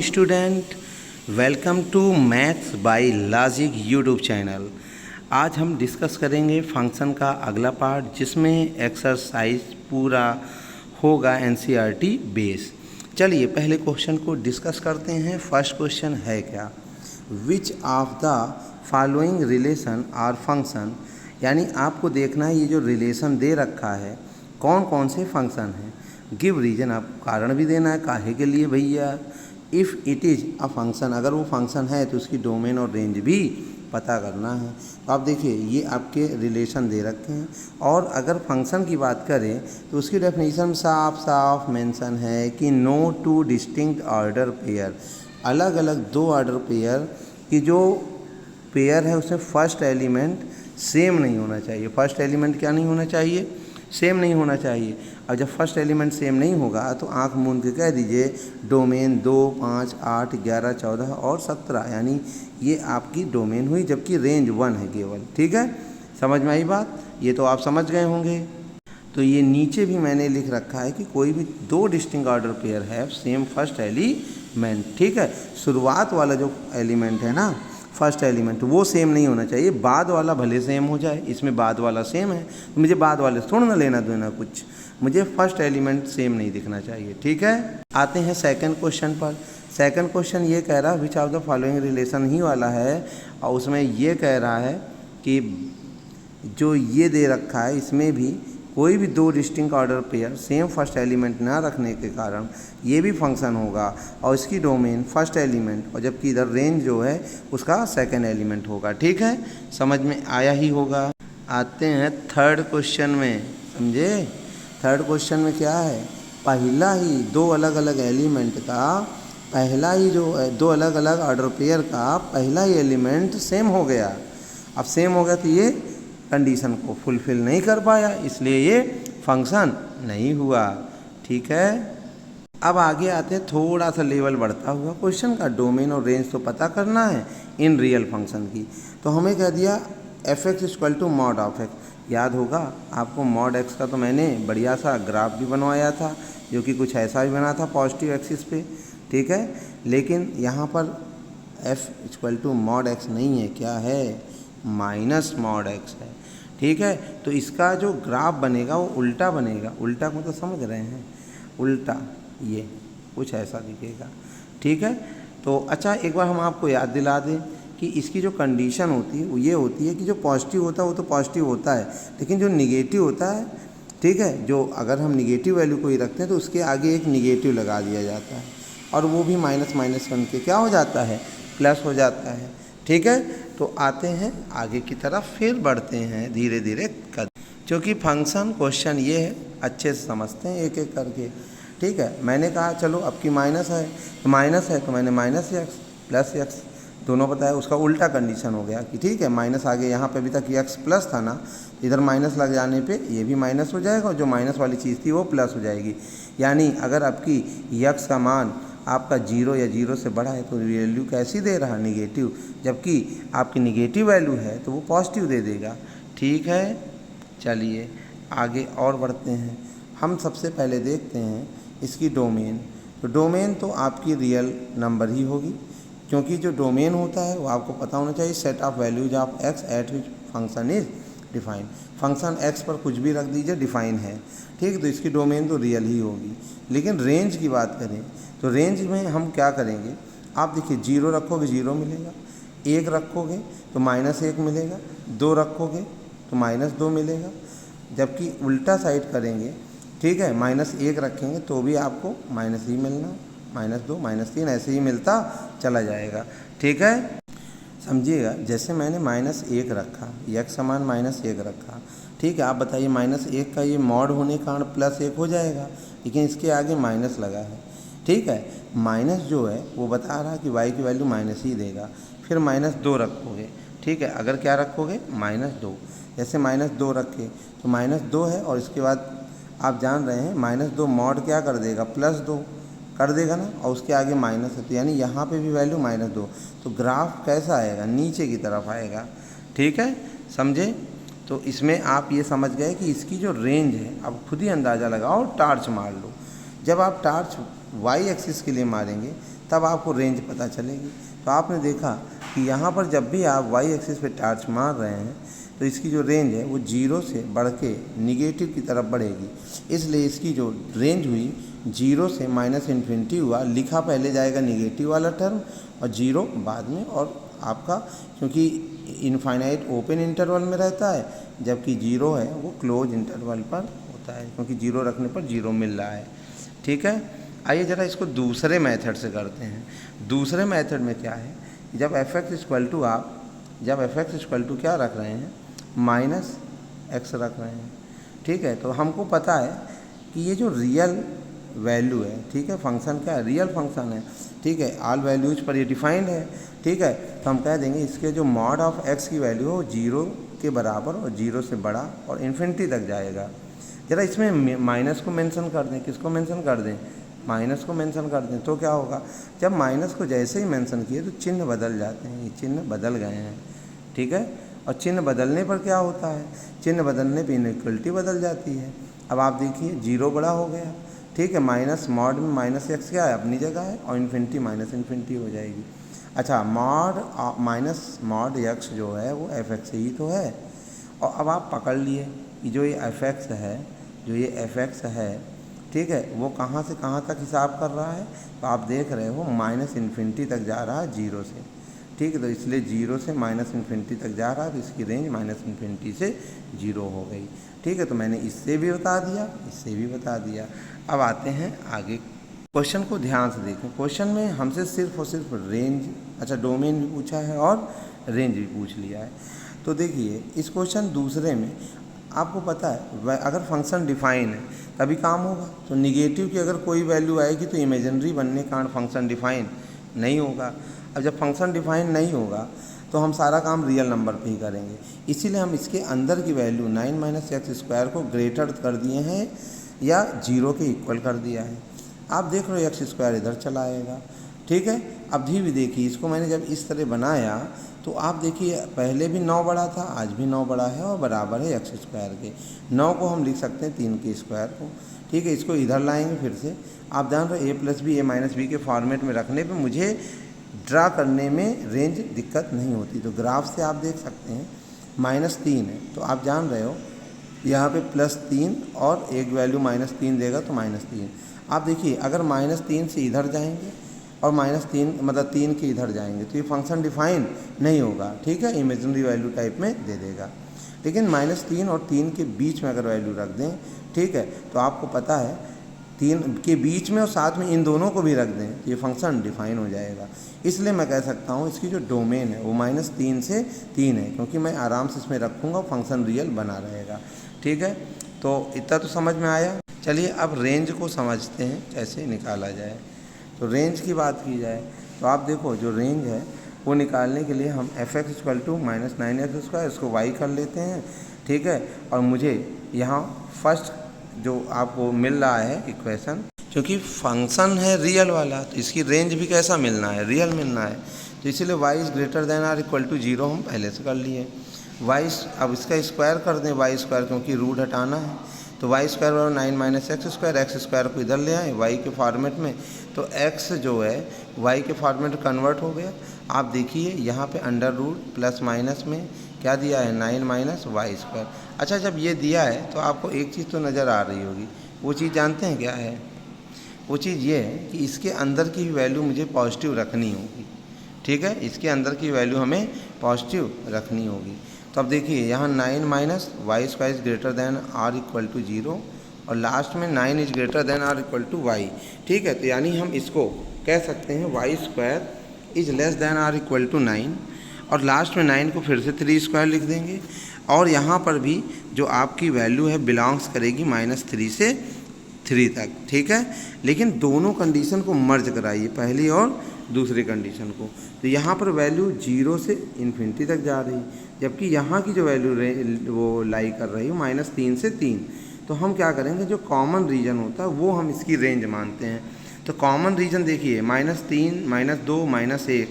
Student, welcome to maths by logic YouTube channel. आज हम discuss करेंगे फंक्शन का अगला पार्ट, जिसमें एक्सरसाइज पूरा होगा एनसीईआरटी बेस। चलिए पहले क्वेश्चन को डिस्कस करते हैं। फर्स्ट क्वेश्चन है क्या, which of the following relation are function, यानी आपको देखना है ये जो रिलेशन दे रखा है कौन कौन से फंक्शन हैं। गिव रीजन, आप कारण भी देना है काहे के लिए भैया। If it is a function, अगर वो फंक्शन है तो उसकी डोमेन और रेंज भी पता करना है। तो आप देखिए ये आपके रिलेशन दे रखे हैं, और अगर फंक्शन की बात करें तो उसकी डेफिनेशन साफ साफ मेंशन है कि no two distinct order pair, अलग अलग दो ऑर्डर पेयर की जो पेयर है उसमें फर्स्ट एलिमेंट सेम नहीं होना चाहिए। फर्स्ट एलिमेंट क्या नहीं होना चाहिए, सेम नहीं होना चाहिए। अब जब फर्स्ट एलिमेंट सेम नहीं होगा तो आंख मूंद के कह दीजिए डोमेन 2, 5, 8, 11, 14 और 17, यानी ये आपकी डोमेन हुई, जबकि रेंज 1 है केवल। ठीक है, समझ में आई बात, ये तो आप समझ गए होंगे। तो ये नीचे भी मैंने लिख रखा है कि कोई भी दो डिस्टिंक्ट ऑर्डर पेयर है सेम फर्स्ट एलिमेंट। ठीक है, शुरुआत वाला जो एलिमेंट है ना, फर्स्ट एलिमेंट, वो सेम नहीं होना चाहिए। बाद वाला भले सेम हो जाए, इसमें बाद वाला सेम है तो मुझे बाद वाले से थोड़ा ना लेना देना कुछ, मुझे फर्स्ट एलिमेंट सेम नहीं दिखना चाहिए। ठीक है, आते हैं सेकंड क्वेश्चन पर। सेकंड क्वेश्चन ये कह रहा है which of the following relation ही वाला है, और उसमें ये कह रहा है कि जो ये दे रखा है इसमें भी कोई भी दो distinct order pair same first element ना रखने के कारण ये भी फंक्शन होगा, और इसकी डोमेन फर्स्ट एलिमेंट, और जबकि इधर रेंज जो है उसका सेकंड एलिमेंट होगा। ठीक है, समझ में आया ही होगा। आते हैं थर्ड क्वेश्चन में, समझे। थर्ड क्वेश्चन में क्या है, पहला ही दो अलग अलग एलिमेंट का, पहला ही जो दो अलग अलग ऑर्डर पेयर का पहला ही एलिमेंट सेम हो गया। अब सेम हो गया तो ये कंडीशन को फुलफिल नहीं कर पाया, इसलिए ये फंक्शन नहीं हुआ। ठीक है, अब आगे आते हैं, थोड़ा सा लेवल बढ़ता हुआ क्वेश्चन का। डोमेन और रेंज तो पता करना है इन रियल फंक्शन की, तो हमें कह दिया f x equal to mod of x. याद होगा आपको मॉड एक्स का तो मैंने बढ़िया सा ग्राफ भी बनवाया था, जो कि कुछ ऐसा भी बना था पॉजिटिव एक्सिस पे। ठीक है, लेकिन यहाँ पर f equal to mod x नहीं है, क्या है, माइनस मॉड एक्स है। ठीक है, तो इसका जो ग्राफ बनेगा वो उल्टा बनेगा। उल्टा को तो समझ रहे हैं, उल्टा ये कुछ ऐसा दिखेगा। ठीक है, तो अच्छा एक बार हम आपको याद दिला दें कि इसकी जो कंडीशन होती है वो ये होती है कि जो पॉजिटिव होता है वो तो पॉजिटिव होता है, लेकिन जो निगेटिव होता है, ठीक है, जो अगर हम निगेटिव वैल्यू को ही रखते हैं तो उसके आगे एक निगेटिव लगा दिया जाता है, और वो भी माइनस माइनस बन के क्या हो जाता है, प्लस हो जाता है। ठीक है, तो आते हैं आगे की तरफ, फिर बढ़ते हैं धीरे धीरे कदम, क्योंकि फंक्शन क्वेश्चन ये है अच्छे से समझते हैं एक एक करके। ठीक है, मैंने कहा चलो अब की माइनस है तो माइनस है तो मैंने माइनस एक्स प्लस एक्स दोनों बताया, उसका उल्टा कंडीशन हो गया कि ठीक है माइनस आगे, यहाँ पे अभी तक एक्स प्लस था ना, इधर माइनस लग जाने पे ये भी माइनस हो जाएगा, और जो माइनस वाली चीज़ थी वो प्लस हो जाएगी। यानी अगर आपकी एक्स का मान आपका 0 या 0 से बड़ा है तो वैल्यू कैसी दे रहा, निगेटिव, जबकि आपकी निगेटिव वैल्यू है तो वो पॉजिटिव दे देगा। ठीक है, चलिए आगे और बढ़ते हैं। हम सबसे पहले देखते हैं इसकी डोमेन। तो डोमेन तो आपकी रियल नंबर ही होगी, क्योंकि जो डोमेन होता है वो आपको पता होना चाहिए, set of values of x eight which function is define. Function x पर कुछ भी रख दीजिए, डिफाइन है। ठीक है, तो इसकी डोमेन तो रियल ही होगी। लेकिन रेंज की बात करें तो रेंज में हम क्या करेंगे, आप देखिए 0 रखोगे 0 मिलेगा, 1 रखोगे तो -1 मिलेगा, 2 रखोगे तो -2 मिलेगा, जबकि उल्टा साइड करेंगे, ठीक है, -1 रखेंगे तो भी आपको माइनस ही मिलना, -2, -3 ऐसे ही मिलता चला जाएगा। ठीक है, समझिएगा, जैसे मैंने -1 रखा, x समान -1 रखा, ठीक है, आप बताइए -1 का ये मॉड होने के कारण +1 हो जाएगा, लेकिन इसके आगे माइनस लगा है। ठीक है, माइनस जो है वो बता रहा है कि y की वैल्यू माइनस ही देगा। फिर -2 रखोगे, ठीक है, अगर क्या रखोगे, -2, जैसे -2 रखे तो -2 है, और इसके बाद आप जान रहे हैं -2 मॉड क्या कर देगा, +2 कर देगा ना, और उसके आगे माइनस है, तो यानी यहाँ पे भी वैल्यू -2, तो ग्राफ कैसा आएगा, नीचे की तरफ आएगा। ठीक है, समझे। तो इसमें आप ये समझ गए कि इसकी जो रेंज है, अब खुद ही अंदाज़ा लगाओ, टार्च मार लो। जब आप टार्च y एक्सिस के लिए मारेंगे तब आपको रेंज पता चलेगी। तो आपने देखा कि यहाँ पर जब भी आप वाई एक्सिस पे टार्च मार रहे हैं तो इसकी जो रेंज है वो 0 से बढ़ के निगेटिव की तरफ बढ़ेगी। इसलिए इसकी जो रेंज हुई 0 से -इन्फिनिटी हुआ, लिखा पहले जाएगा निगेटिव वाला टर्म और 0 बाद में, और आपका क्योंकि इनफाइनाइट ओपन इंटरवल में रहता है जबकि 0 है वो क्लोज इंटरवल पर होता है, क्योंकि 0 रखने पर 0 मिल रहा है। ठीक है, आइए ज़रा इसको दूसरे मेथड से करते हैं। दूसरे मेथड में क्या है, जब एफ एक्स इक्वल टू क्या रख रहे हैं, -x रख रहे हैं। ठीक है, तो हमको पता है कि ये जो रियल वैल्यू है, ठीक है, फंक्शन क्या है, रियल फंक्शन है। ठीक है, ऑल वैल्यूज पर ये डिफाइंड है। ठीक है, तो हम कह देंगे इसके जो मॉड ऑफ x की वैल्यू हो 0 के बराबर और 0 से बड़ा और इन्फिनिटी तक जाएगा। ज़रा इसमें माइनस को मेंशन कर दें, किसको मेंशन कर दें, माइनस को मेंशन कर दें। तो क्या होगा, जब माइनस को जैसे ही मेंशन किए तो चिन्ह बदल जाते हैं, ये चिन्ह बदल गए हैं। ठीक है, और चिन्ह बदलने पर क्या होता है, चिन्ह बदलने पर इनइक्वलिटी बदल जाती है। अब आप देखिए 0 बड़ा हो गया। ठीक है, माइनस मॉड में -x क्या है, अपनी जगह है, और इन्फिनिटी -इन्फिनिटी हो जाएगी। अच्छा, मॉड x जो है वो f(x) ही तो है। और अब आप पकड़ लिए कि जो ये f(x) है, ठीक है, वो कहाँ से कहाँ तक हिसाब कर रहा है, तो आप देख रहे हो -इन्फिनिटी तक जा रहा है 0 से। ठीक है, तो इसलिए 0 से -इन्फिनिटी तक जा रहा है, तो इसकी रेंज -इन्फिनिटी से 0 हो गई। ठीक है, तो मैंने इससे भी बता दिया, इससे भी बता दिया। अब आते हैं आगे, क्वेश्चन को ध्यान से देखें। क्वेश्चन में हमसे सिर्फ और सिर्फ रेंज, डोमेन भी पूछा है और रेंज भी पूछ लिया है। तो देखिए इस क्वेश्चन दूसरे में आपको पता है अगर फंक्शन डिफाइन है तभी काम होगा। तो निगेटिव की अगर कोई वैल्यू आएगी तो इमेजिनरी बनने के कारण फंक्शन डिफाइन नहीं होगा। अब जब फंक्शन डिफाइन नहीं होगा तो हम सारा काम रियल नंबर पे ही करेंगे। इसीलिए हम इसके अंदर की वैल्यू 9 - x² को ग्रेटर कर दिए हैं या 0 के इक्वल कर दिया है। आप देख रहे हो x² इधर चला आएगा। ठीक है, अभी भी देखिए इसको मैंने जब इस तरह बनाया तो आप देखिए पहले भी 9 बड़ा था, आज भी 9 बड़ा है और बराबर है x² के। 9 को हम लिख सकते हैं 3 के स्क्वायर को। ठीक है, इसको इधर लाएंगे फिर से। आप जान रहे हो a+b a-b के फॉर्मेट में रखने पे मुझे ड्रा करने में रेंज दिक्कत नहीं होती। तो ग्राफ से आप देख सकते हैं -3 है, तो आप जान रहे हो यहाँ पे +3 और एक वैल्यू -3 देगा तो -3। आप देखिए अगर -3 से इधर जाएंगे और -3 मतलब 3 के इधर जाएंगे तो ये फंक्शन डिफाइन नहीं होगा। ठीक है, इमेजिनरी वैल्यू टाइप में दे देगा। लेकिन -3 और 3 के बीच में अगर वैल्यू रख दें, ठीक है, तो आपको पता है 3 के बीच में और साथ में इन दोनों को भी रख दें तो ये फंक्शन डिफाइन हो जाएगा। इसलिए मैं कह सकता हूँ इसकी जो डोमेन है वो -3 से 3 है, क्योंकि मैं आराम से इसमें रखूँगा फंक्शन रियल बना रहेगा। ठीक है, तो इतना तो समझ में आया। चलिए अब रेंज को समझते हैं कैसे निकाला जाए। तो रेंज की बात की जाए तो आप देखो जो रेंज है वो निकालने के लिए हम f(x) = -9x², इसको y कर लेते हैं। ठीक है, और मुझे यहाँ फर्स्ट जो आपको मिल रहा है इक्वेशन, क्योंकि फंक्शन है रियल वाला तो इसकी रेंज भी कैसा मिलना है, रियल मिलना है। तो इसीलिए y > 0 हम पहले से कर लिए। अब इसका स्क्वायर कर दें, y² क्योंकि रूट हटाना है, तो y² = 9 - x² को इधर ले आए y के फॉर्मेट में, तो x जो है y के फॉर्मेट में कन्वर्ट हो गया। आप देखिए यहाँ पे अंडर रूट प्लस माइनस में क्या दिया है, 9 - y²। अच्छा, जब ये दिया है तो आपको एक चीज़ तो नज़र आ रही होगी, वो चीज़ जानते हैं क्या है? वो चीज़ ये है कि इसके अंदर की वैल्यू मुझे पॉजिटिव रखनी होगी। ठीक है, इसके अंदर की वैल्यू हमें पॉजिटिव रखनी होगी। तो अब देखिए यहाँ 9 - y² > r = 0 और लास्ट में 9 > r = y। ठीक है, तो यानी हम इसको कह सकते हैं y² > r = 9 और लास्ट में 9 को फिर से 3² लिख देंगे। और यहाँ पर भी जो आपकी वैल्यू है बिलोंग्स करेगी -3 से 3 तक। ठीक है, लेकिन दोनों कंडीशन को मर्ज कराइए, पहली और दूसरी कंडीशन को। तो यहाँ पर वैल्यू 0 से इन्फिनिटी तक जा रही, जबकि यहाँ की जो वैल्यू वो लाई कर रही है -3 से 3। तो हम क्या करेंगे, जो कॉमन रीजन होता है वो हम इसकी रेंज मानते हैं। तो कॉमन रीजन देखिए -3, -2, -1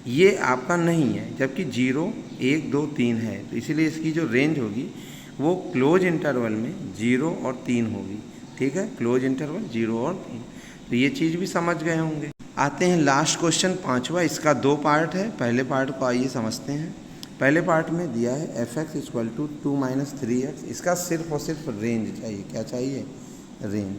ये आपका नहीं है, जबकि 0, 1, 2, 3 है। तो इसीलिए इसकी जो रेंज होगी वो क्लोज इंटरवल में 0 और 3 होगी। ठीक है, क्लोज इंटरवल 0 और 3। तो ये चीज़ भी समझ गए होंगे। आते हैं लास्ट क्वेश्चन 5वां। इसका 2 पार्ट है। पहले पार्ट को आइए समझते हैं। पहले पार्ट में दिया है f(x = 2 - 3x)। इसका सिर्फ और सिर्फ रेंज चाहिए। क्या चाहिए? रेंज।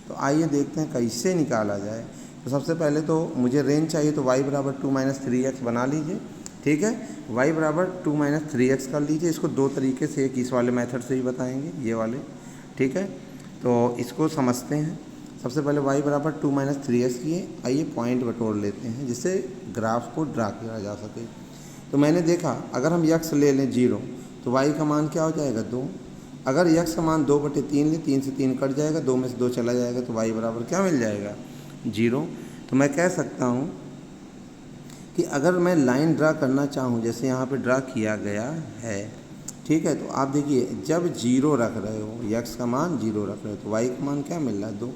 तो आइए देखते हैं कैसे निकाला जाए। तो सबसे पहले तो मुझे रेंज चाहिए, तो y = 2 - 3x बना लीजिए। ठीक है, y = 2 - 3x कर लीजिए। इसको दो तरीके से, एक इस वाले मेथड से ही बताएंगे, ये वाले। ठीक है, तो इसको समझते हैं। सबसे पहले y = 2 - 3x किए। आइए पॉइंट बटोर लेते हैं जिससे ग्राफ को ड्रा किया जा सके। तो मैंने देखा अगर हम x ले लें 0 तो y का मान क्या हो जाएगा? 2। अगर x का मान 2/3 लें, 3 से 3 कट जाएगा, 2 में से 2 चला जाएगा, तो y बराबर क्या मिल जाएगा? 0। तो मैं कह सकता हूँ कि अगर मैं लाइन ड्रा करना चाहूँ, जैसे यहाँ पे ड्रा किया गया है, ठीक है, तो आप देखिए जब 0 रख रहे हो, x का मान 0 रख रहे हो, तो y का मान क्या मिल रहा है? 2।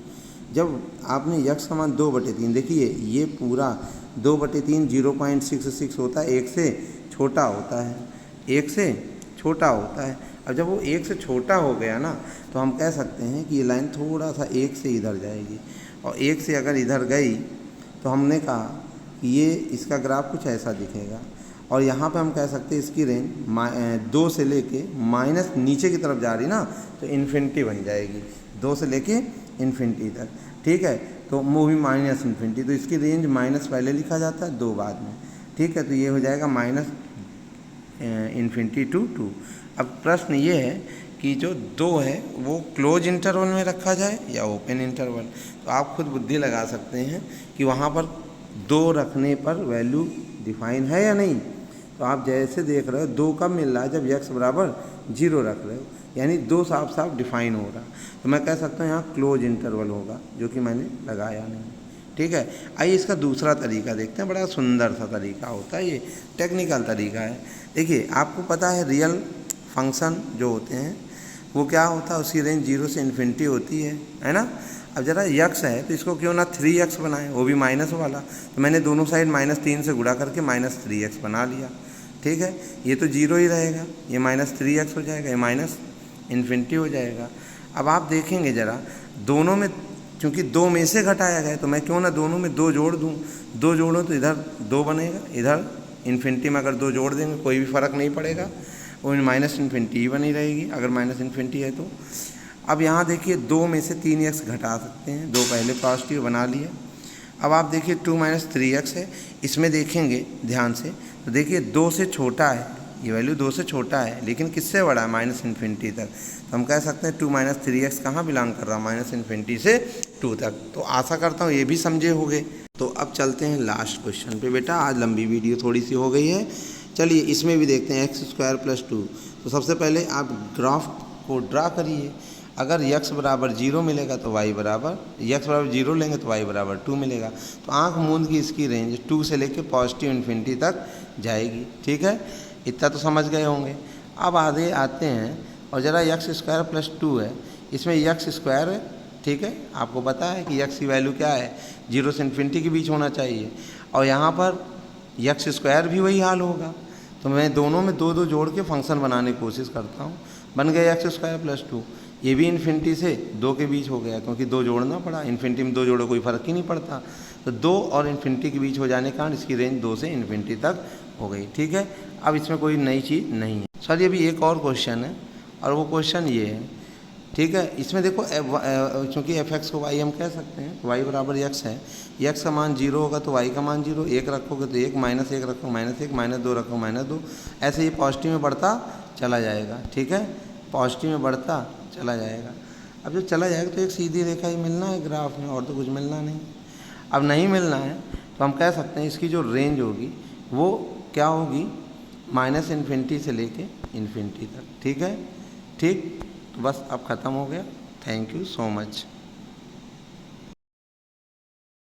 जब आपने x का मान 2/3, देखिए ये पूरा 2/3 0.66 होता है, 1 से छोटा होता है, 1 से छोटा होता है। अब जब वो 1 से छोटा हो गया ना, तो हम कह सकते हैं कि ये लाइन थोड़ा सा 1 से इधर जाएगी, और 1 से अगर इधर गई तो हमने कहा कि ये इसका ग्राफ कुछ ऐसा दिखेगा। और यहाँ पे हम कह सकते हैं इसकी रेंज 2 से लेके माइनस नीचे की तरफ जा रही ना, तो इन्फिनिटी बन जाएगी, 2 से लेके इन्फिनिटी तक। ठीक है, तो मूवी माइनस इन्फिनिटी, तो इसकी रेंज माइनस पहले लिखा जाता है, 2 बाद में। ठीक है, तो ये हो जाएगा माइनस इन्फिनिटी टू 2। अब प्रश्न ये है कि जो 2 है वो क्लोज इंटरवल में रखा जाए या ओपन इंटरवल। तो आप खुद बुद्धि लगा सकते हैं कि वहाँ पर 2 रखने पर वैल्यू डिफाइन है या नहीं। तो आप जैसे देख रहे हो 2 कब मिल रहा है? जब x = 0 रख रहे हो, यानी 2 साफ साफ डिफाइन हो रहा। तो मैं कह सकता हूँ यहाँ क्लोज इंटरवल होगा, जो कि मैंने लगाया नहीं। ठीक है, आइए इसका दूसरा तरीका देखते हैं। बड़ा सुंदर सा तरीका होता है, ये टेक्निकल तरीका है। देखिए आपको पता है रियल फंक्शन जो होते हैं वो क्या होता है, उसकी रेंज 0 से इन्फिनिटी होती है ना। अब जरा x है तो इसको क्यों ना 3x बनाएं, वो भी माइनस वाला। तो मैंने दोनों साइड -3 से गुणा करके -3x बना लिया। ठीक है, ये तो 0 ही रहेगा, ये -3x हो जाएगा, ये माइनस इन्फिनिटी हो जाएगा। अब आप देखेंगे ज़रा दोनों में, चूँकि 2 में से घटाया गया, तो मैं क्यों ना दोनों में 2 जोड़ दूँ। 2 जोड़ो तो इधर 2 बनेगा, इधर इन्फिनिटी में अगर 2 जोड़ देंगे कोई भी फ़र्क नहीं पड़ेगा, वो माइनस इन्फिनिटी ही बनी रहेगी अगर माइनस इन्फिनिटी है तो। अब यहाँ देखिए 2 में से 3x घटा सकते हैं, 2 पहले पॉजिटिव बना लिए। अब आप देखिए 2 - 3x है, इसमें देखेंगे ध्यान से तो देखिए 2 से छोटा है, ये वैल्यू 2 से छोटा है, लेकिन किससे बड़ा है? माइनस इन्फिनिटी तक। तो हम कह सकते हैं 2 - 3x कहाँ बिलोंग कर रहा है? माइनस इन्फिनिटी से 2 तक। तो आशा करता हूँ ये भी समझे होंगे। तो अब चलते हैं लास्ट क्वेश्चन पे। बेटा आज लंबी वीडियो थोड़ी सी हो गई है, चलिए इसमें भी देखते हैं x² + 2। तो सबसे पहले आप ग्राफ को ड्रा करिए। अगर x = 0 मिलेगा तो y बराबर, x = 0 लेंगे तो y = 2 मिलेगा। तो आँख मूंद की इसकी रेंज 2 से लेके पॉजिटिव इन्फिनिटी तक जाएगी। ठीक है, इतना तो समझ गए होंगे। अब आगे आते हैं और ज़रा x² + 2 है, इसमें x² है। ठीक है, आपको पता है कि x की वैल्यू क्या है? 0 से इन्फिनिटी के बीच होना चाहिए, और यहाँ पर x² भी वही हाल होगा। तो मैं दोनों में 2 जोड़ के फंक्शन बनाने की कोशिश करता हूँ। बन गया x² + 2। ये भी इन्फिनिटी से 2 के बीच हो गया, क्योंकि 2 जोड़ना पड़ा। इन्फिनिटी में 2 जोड़ो कोई फ़र्क ही नहीं पड़ता। तो 2 और इन्फिनिटी के बीच हो जाने के कारण इसकी रेंज 2 से इन्फिनिटी तक हो गई। ठीक है, अब इसमें कोई नई चीज़ नहीं है। सर ये भी एक और क्वेश्चन है, और वो क्वेश्चन ये है। ठीक है, इसमें देखो चूँकि f(x) को y हम कह सकते हैं, y = x है, x का मान 0 होगा तो y का मान 0, 1 रखोगे तो 1, -1 रखो -1, -2 रखो -2, ऐसे ही पॉजिटिव में बढ़ता चला जाएगा। ठीक है, पॉजिटिव में बढ़ता चला जाएगा। अब जब चला जाएगा तो एक सीधी रेखा ही मिलना है ग्राफ में, और तो कुछ मिलना नहीं। अब नहीं मिलना है तो हम कह सकते हैं इसकी जो रेंज होगी वो क्या होगी? माइनस इन्फिनिटी से लेके इन्फिनिटी तक। ठीक है, ठीक, तो बस अब ख़त्म हो गया। Thank you so much.